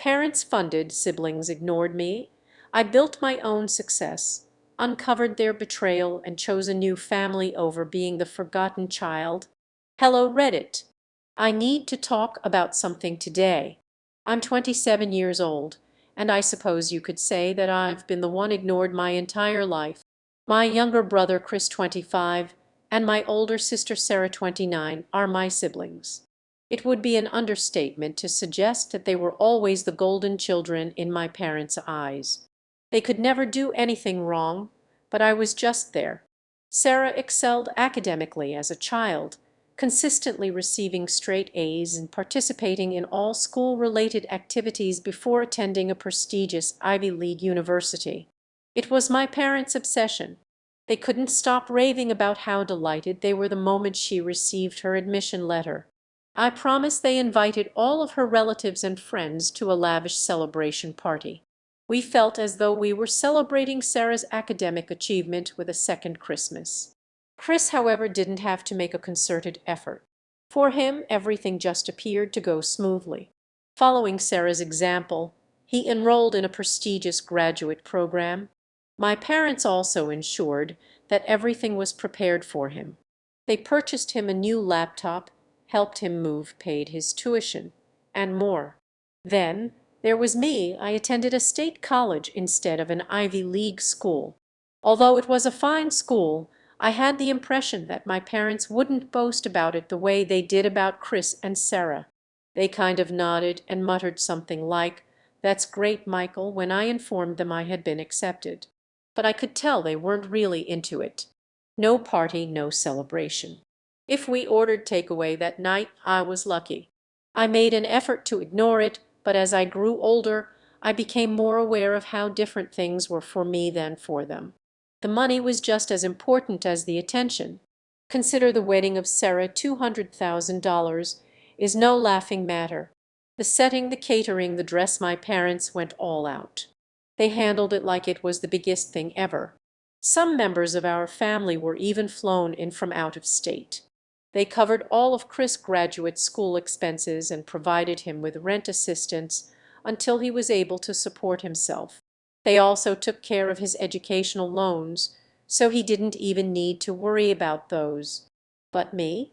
Parents funded, siblings ignored me. I built my own success, uncovered their betrayal, and chose a new family over being the forgotten child. Hello, Reddit. I need to talk about something today. I'm 27 years old, and I suppose you could say that I've been the one ignored my entire life. My younger brother, Chris, 25, and my older sister, Sarah, 29, are my siblings. It would be an understatement to suggest that they were always the golden children in my parents' eyes. They could never do anything wrong, but I was just there. Sarah excelled academically as a child, consistently receiving straight A's and participating in all school-related activities before attending a prestigious Ivy League university. It was my parents' obsession. They couldn't stop raving about how delighted they were the moment she received her admission letter. I promise they invited all of her relatives and friends to a lavish celebration party. We felt as though we were celebrating Sarah's academic achievement with a second Christmas. Chris, however, didn't have to make a concerted effort. For him, everything just appeared to go smoothly. Following Sarah's example, he enrolled in a prestigious graduate program. My parents also ensured that everything was prepared for him. They purchased him a new laptop, helped him move, paid his tuition, and more. Then there was me. I attended a state college instead of an Ivy League school. Although it was a fine school, I had the impression that my parents wouldn't boast about it the way they did about Chris and Sarah. They kind of nodded and muttered something like, "That's great, Michael," when I informed them I had been accepted. But I could tell they weren't really into it. No party, no celebration. If we ordered takeaway that night, I was lucky. I made an effort to ignore it, but as I grew older, I became more aware of how different things were for me than for them. The money was just as important as the attention. Consider the wedding of Sarah. $200,000 is no laughing matter. The setting, the catering, the dress, my parents went all out. They handled it like it was the biggest thing ever. Some members of our family were even flown in from out of state. They covered all of Chris' graduate school expenses and provided him with rent assistance until he was able to support himself. They also took care of his educational loans, so he didn't even need to worry about those. But me?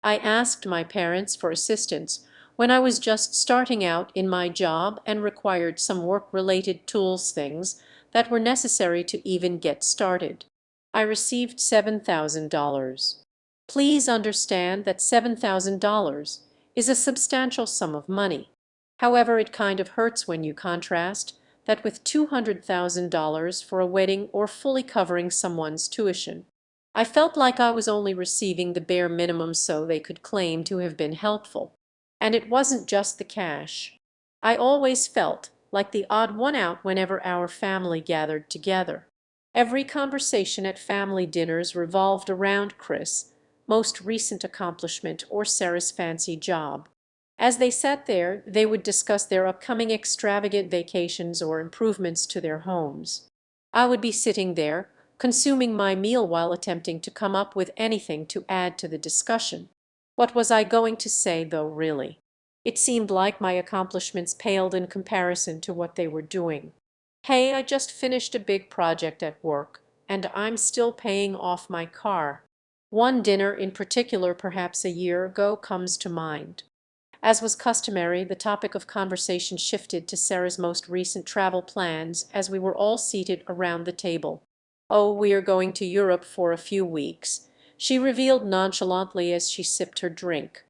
I asked my parents for assistance when I was just starting out in my job and required some work-related tools, things that were necessary to even get started. I received $7,000. Please understand that $7,000 is a substantial sum of money. However, it kind of hurts when you contrast that with $200,000 for a wedding or fully covering someone's tuition. I felt like I was only receiving the bare minimum so they could claim to have been helpful. And it wasn't just the cash. I always felt like the odd one out whenever our family gathered together. Every conversation at family dinners revolved around Chris' most recent accomplishment or Sarah's fancy job. As they sat there, they would discuss their upcoming extravagant vacations or improvements to their homes. I would be sitting there, consuming my meal while attempting to come up with anything to add to the discussion. What was I going to say, though, really? It seemed like my accomplishments paled in comparison to what they were doing. Hey, I just finished a big project at work, and I'm still paying off my car. One dinner in particular, perhaps a year ago, comes to mind. As was customary, the topic of conversation shifted to Sarah's most recent travel plans as we were all seated around the table. "Oh, we are going to Europe for a few weeks," she revealed nonchalantly as she sipped her drink.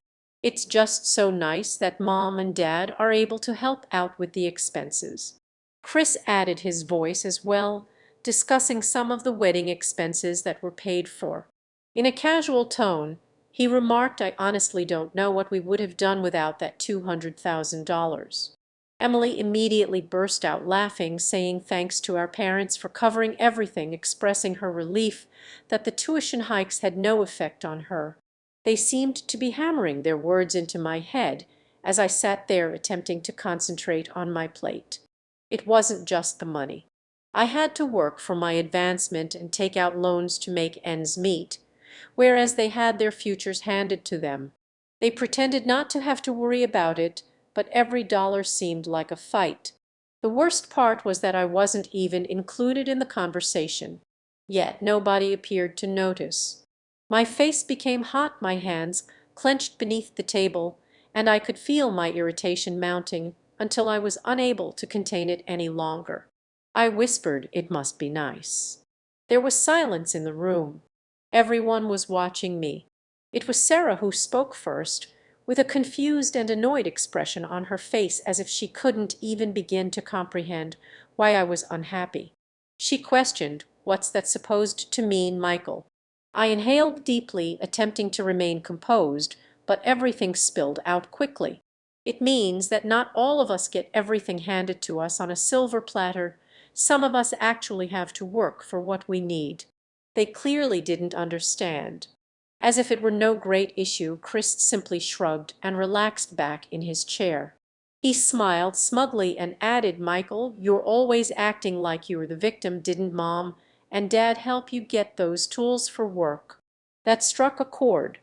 "It's just so nice that Mom and Dad are able to help out with the expenses." Chris added his voice as well, discussing some of the wedding expenses that were paid for. In a casual tone, he remarked, "I honestly don't know what we would have done without that $200,000. Emily immediately burst out laughing, saying thanks to our parents for covering everything, expressing her relief that the tuition hikes had no effect on her. They seemed to be hammering their words into my head as I sat there attempting to concentrate on my plate. It wasn't just the money. I had to work for my advancement and take out loans to make ends meet, whereas they had their futures handed to them. They pretended not to have to worry about it, but every dollar seemed like a fight. The worst part was that I wasn't even included in the conversation, yet nobody appeared to notice. My face became hot, my hands clenched beneath the table, and I could feel my irritation mounting until I was unable to contain it any longer. I whispered it must be nice. There was silence in the room. Everyone was watching me. It was Sarah who spoke first, with a confused and annoyed expression on her face as if she couldn't even begin to comprehend why I was unhappy. She questioned, "What's that supposed to mean, Michael?" I inhaled deeply, attempting to remain composed, but everything spilled out quickly. "It means that not all of us get everything handed to us on a silver platter. Some of us actually have to work for what we need." They clearly didn't understand. As if it were no great issue, Chris simply shrugged and relaxed back in his chair. He smiled smugly and added, "Michael, you're always acting like you were the victim. Didn't Mom and Dad help you get those tools for work?" That struck a chord.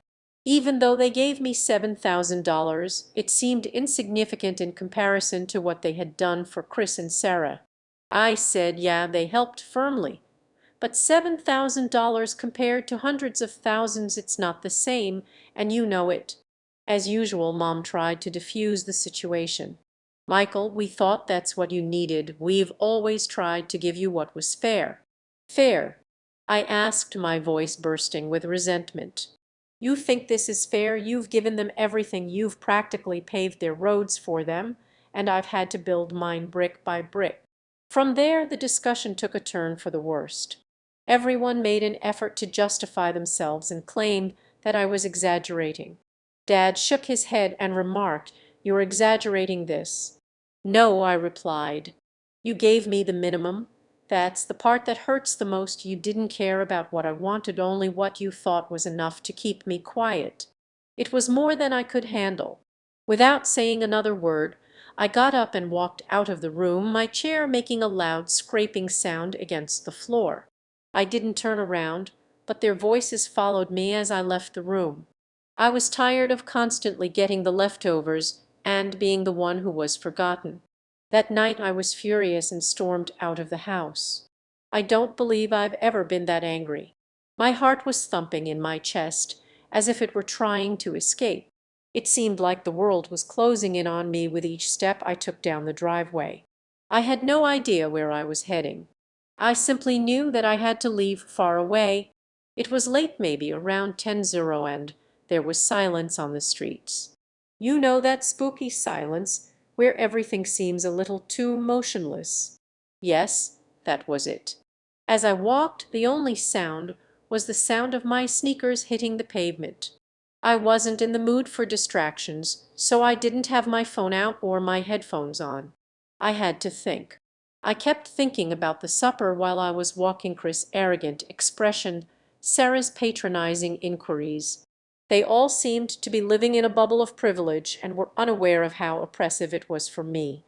Even though they gave me $7,000, it seemed insignificant in comparison to what they had done for Chris and Sarah. I said, "Yeah, they helped firmly. But $7,000 compared to hundreds of thousands, it's not the same, and you know it." As usual, Mom tried to diffuse the situation. "Michael, we thought that's what you needed. We've always tried to give you what was fair." "Fair?" I asked, my voice bursting with resentment. "You think this is fair? You've given them everything. You've practically paved their roads for them, and I've had to build mine brick by brick." From there, the discussion took a turn for the worst. Everyone made an effort to justify themselves and claimed that I was exaggerating. Dad shook his head and remarked, "You're exaggerating this." "No," I replied. "You gave me the minimum. That's the part that hurts the most. You didn't care about what I wanted, only what you thought was enough to keep me quiet." It was more than I could handle. Without saying another word, I got up and walked out of the room, my chair making a loud scraping sound against the floor. I didn't turn around, but their voices followed me as I left the room. I was tired of constantly getting the leftovers and being the one who was forgotten. That night I was furious and stormed out of the house. I don't believe I've ever been that angry. My heart was thumping in my chest as if it were trying to escape. It seemed like the world was closing in on me with each step I took down the driveway. I had no idea where I was heading. I simply knew that I had to leave far away. It was late, maybe around 10:00, and there was silence on the streets. You know that spooky silence where everything seems a little too motionless. Yes, that was it. As I walked, the only sound was the sound of my sneakers hitting the pavement. I wasn't in the mood for distractions, so I didn't have my phone out or my headphones on. I had to think. I kept thinking about the supper while I was walking, Chris' arrogant expression, Sarah's patronizing inquiries. They all seemed to be living in a bubble of privilege and were unaware of how oppressive it was for me.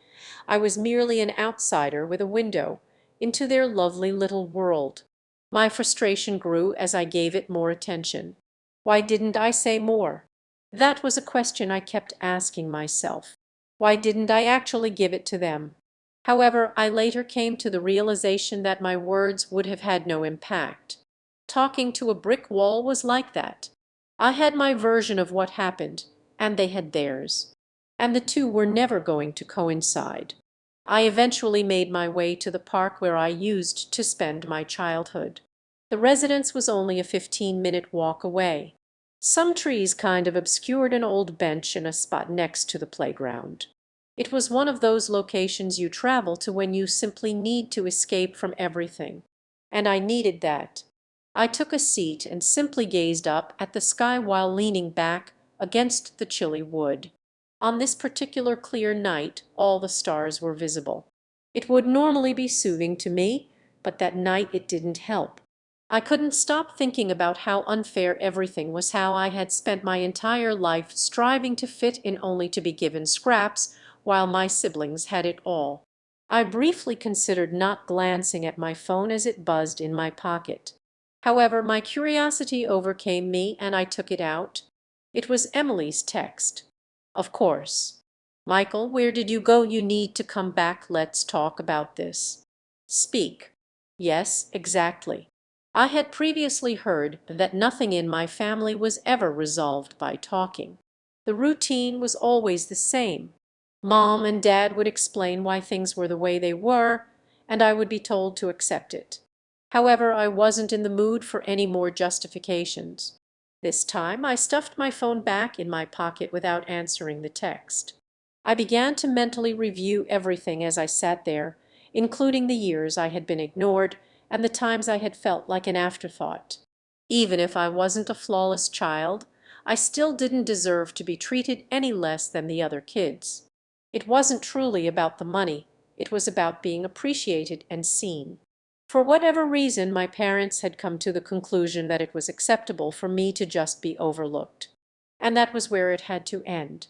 I was merely an outsider with a window into their lovely little world. My frustration grew as I gave it more attention. Why didn't I say more? That was a question I kept asking myself. Why didn't I actually give it to them? However, I later came to the realization that my words would have had no impact. Talking to a brick wall was like that. I had my version of what happened, and they had theirs. And the two were never going to coincide. I eventually made my way to the park where I used to spend my childhood. The residence was only a 15-minute walk away. Some trees kind of obscured an old bench in a spot next to the playground. It was one of those locations you travel to when you simply need to escape from everything. And I needed that. I took a seat and simply gazed up at the sky while leaning back against the chilly wood. On this particular clear night, all the stars were visible. It would normally be soothing to me, but that night it didn't help. I couldn't stop thinking about how unfair everything was, how I had spent my entire life striving to fit in only to be given scraps, while my siblings had it all. I briefly considered not glancing at my phone as it buzzed in my pocket. However, my curiosity overcame me and I took it out. It was Emily's text. Of course. Michael, where did you go? You need to come back. Let's talk about this. Speak. Yes, exactly. I had previously heard that nothing in my family was ever resolved by talking. The routine was always the same. Mom and Dad would explain why things were the way they were, and I would be told to accept it. However, I wasn't in the mood for any more justifications. This time I stuffed my phone back in my pocket without answering the text. I began to mentally review everything as I sat there, including the years I had been ignored and the times I had felt like an afterthought. Even if I wasn't a flawless child, I still didn't deserve to be treated any less than the other kids. It wasn't truly about the money, it was about being appreciated and seen. For whatever reason, my parents had come to the conclusion that it was acceptable for me to just be overlooked. And that was where it had to end.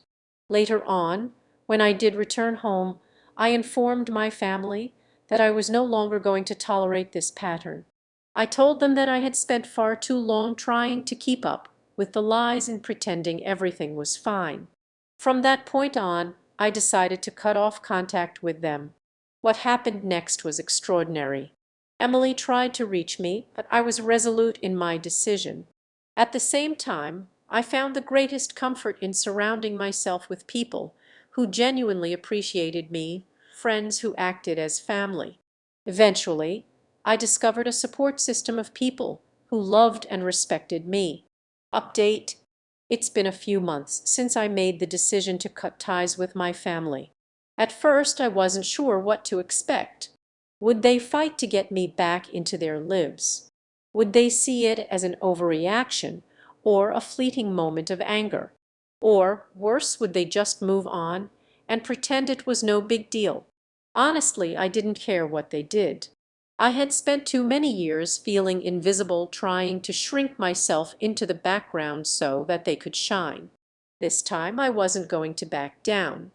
Later on, when I did return home, I informed my family that I was no longer going to tolerate this pattern. I told them that I had spent far too long trying to keep up with the lies and pretending everything was fine. From that point on, I decided to cut off contact with them. What happened next was extraordinary. Emily tried to reach me, but I was resolute in my decision. At the same time, I found the greatest comfort in surrounding myself with people who genuinely appreciated me, friends who acted as family. Eventually, I discovered a support system of people who loved and respected me. Update: it's been a few months since I made the decision to cut ties with my family. At first, I wasn't sure what to expect. Would they fight to get me back into their lives? Would they see it as an overreaction or a fleeting moment of anger? Or, worse, would they just move on and pretend it was no big deal? Honestly, I didn't care what they did. I had spent too many years feeling invisible, trying to shrink myself into the background so that they could shine. This time I wasn't going to back down.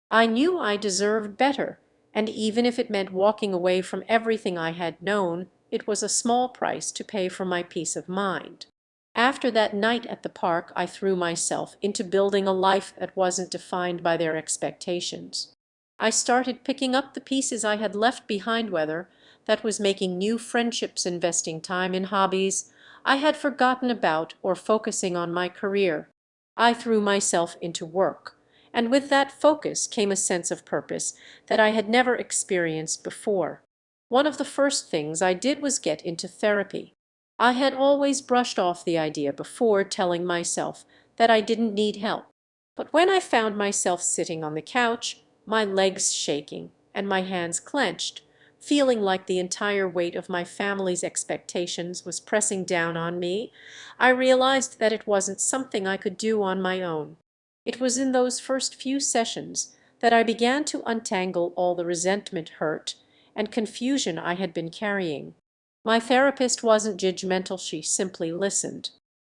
I knew I deserved better, and even if it meant walking away from everything I had known, it was a small price to pay for my peace of mind. After that night at the park, I threw myself into building a life that wasn't defined by their expectations. I started picking up the pieces I had left behind, whether that was making new friendships, investing time in hobbies I had forgotten about, or focusing on my career. I threw myself into work, and with that focus came a sense of purpose that I had never experienced before. One of the first things I did was get into therapy. I had always brushed off the idea before, telling myself that I didn't need help. But when I found myself sitting on the couch, my legs shaking and my hands clenched, feeling like the entire weight of my family's expectations was pressing down on me, I realized that it wasn't something I could do on my own. It was in those first few sessions that I began to untangle all the resentment, hurt, and confusion I had been carrying. My therapist wasn't judgmental, she simply listened.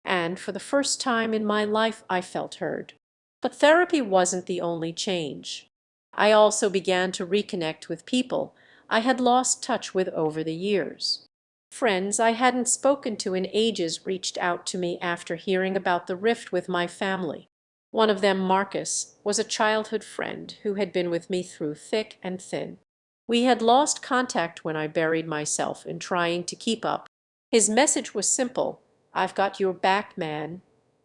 And for the first time in my life, I felt heard. But therapy wasn't the only change. I also began to reconnect with people I had lost touch with over the years. Friends I hadn't spoken to in ages reached out to me after hearing about the rift with my family. One of them, Marcus, was a childhood friend who had been with me through thick and thin. We had lost contact when I buried myself in trying to keep up. His message was simple: "I've got your back, man.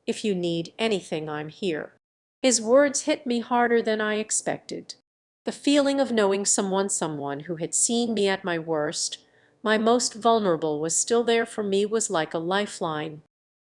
If you need anything, I'm here." His words hit me harder than I expected. The feeling of knowing someone who had seen me at my worst, my most vulnerable, was still there for me was like a lifeline.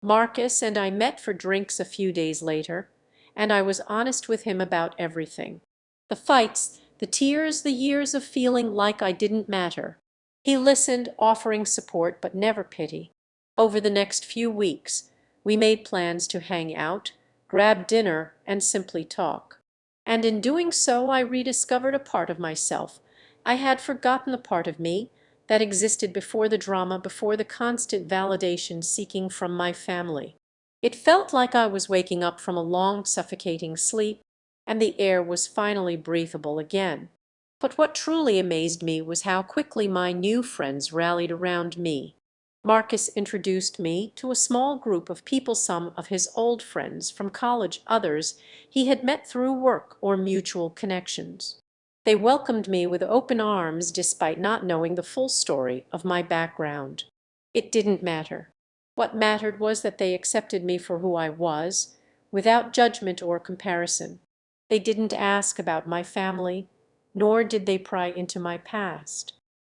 Marcus and I met for drinks a few days later, and I was honest with him about everything. The fights, the tears, the years of feeling like I didn't matter. He listened, offering support but never pity. Over the next few weeks, we made plans to hang out, grab dinner, and simply talk. And in doing so, I rediscovered a part of myself. I had forgotten the part of me that existed before the drama, before the constant validation seeking from my family. It felt like I was waking up from a long, suffocating sleep, and the air was finally breathable again. But what truly amazed me was how quickly my new friends rallied around me. Marcus introduced me to a small group of people, some of his old friends from college, others he had met through work or mutual connections. They welcomed me with open arms despite not knowing the full story of my background. It didn't matter. What mattered was that they accepted me for who I was, without judgment or comparison. They didn't ask about my family, nor did they pry into my past.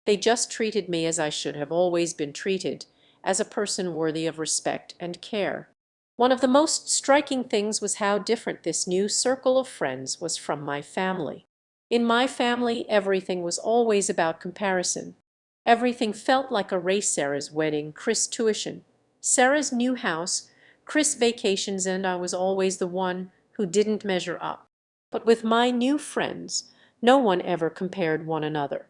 They just treated me as I should have always been treated, as a person worthy of respect and care. One of the most striking things was how different this new circle of friends was from my family. In my family, everything was always about comparison. Everything felt like a race: Sarah's wedding, Chris' tuition, Sarah's new house, Chris' vacations, and I was always the one who didn't measure up. But with my new friends, no one ever compared one another.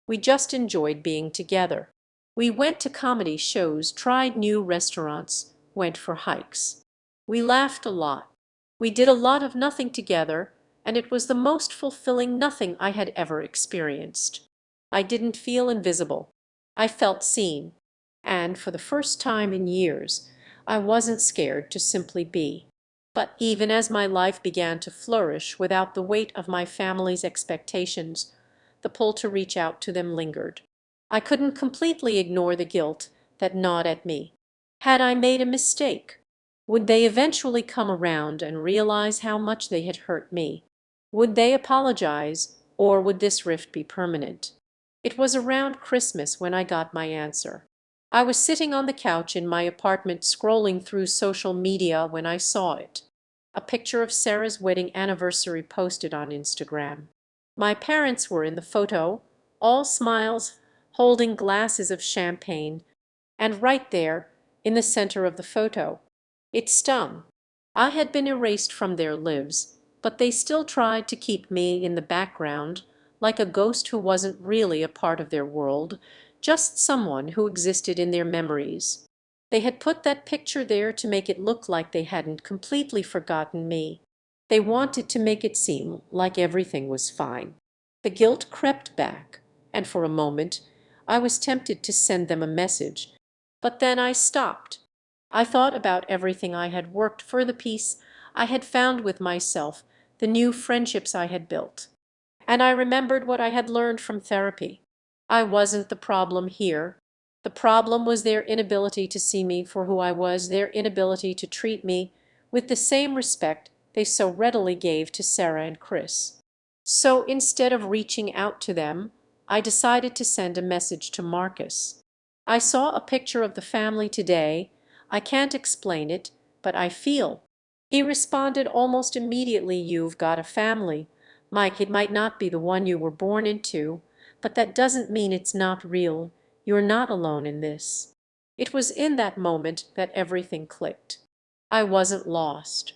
We just enjoyed being together. We went to comedy shows, tried new restaurants, went for hikes. We laughed a lot. We did a lot of nothing together, and it was the most fulfilling nothing I had ever experienced. I didn't feel invisible. I felt seen. And for the first time in years, I wasn't scared to simply be. But even as my life began to flourish without the weight of my family's expectations, the pull to reach out to them lingered. I couldn't completely ignore the guilt that gnawed at me. Had I made a mistake? Would they eventually come around and realize how much they had hurt me? Would they apologize, or would this rift be permanent? It was around Christmas when I got my answer. I was sitting on the couch in my apartment scrolling through social media when I saw it. A picture of Sarah's wedding anniversary posted on Instagram. My parents were in the photo, all smiles, holding glasses of champagne, and right there, in the center of the photo. It stung. I had been erased from their lives, but they still tried to keep me in the background, like a ghost who wasn't really a part of their world, just someone who existed in their memories. They had put that picture there to make it look like they hadn't completely forgotten me. They wanted to make it seem like everything was fine. The guilt crept back, and for a moment I was tempted to send them a message, but then I stopped. I thought about everything I had worked for, the peace I had found with myself, the new friendships I had built. And I remembered what I had learned from therapy. I wasn't the problem here. The problem was their inability to see me for who I was, their inability to treat me with the same respect they so readily gave to Sarah and Chris. So instead of reaching out to them, I decided to send a message to Marcus. I saw a picture of the family today. I can't explain it, but I feel. He responded almost immediately, "You've got a family. Mike, it might not be the one you were born into, but that doesn't mean it's not real. You're not alone in this." It was in that moment that everything clicked. I wasn't lost.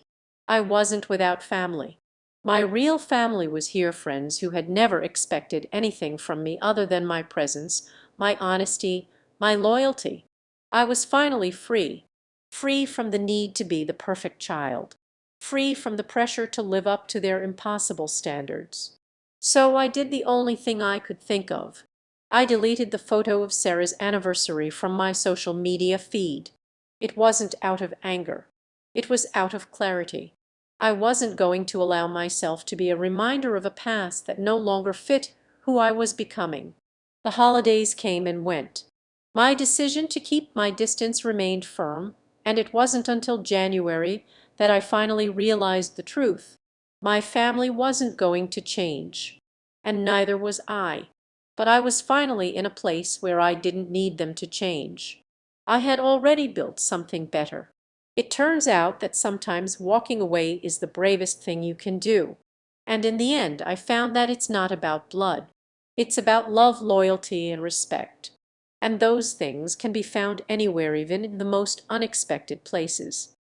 I wasn't without family. My real family was here, friends who had never expected anything from me other than my presence, my honesty, my loyalty. I was finally free, free from the need to be the perfect child, free from the pressure to live up to their impossible standards. So I did the only thing I could think of. I deleted the photo of Sarah's anniversary from my social media feed. It wasn't out of anger. It was out of clarity. I wasn't going to allow myself to be a reminder of a past that no longer fit who I was becoming. The holidays came and went. My decision to keep my distance remained firm, and it wasn't until January that I finally realized the truth. My family wasn't going to change, and neither was I. But I was finally in a place where I didn't need them to change. I had already built something better. It turns out that sometimes walking away is the bravest thing you can do. And in the end, I found that it's not about blood. It's about love, loyalty, and respect. And those things can be found anywhere, even in the most unexpected places.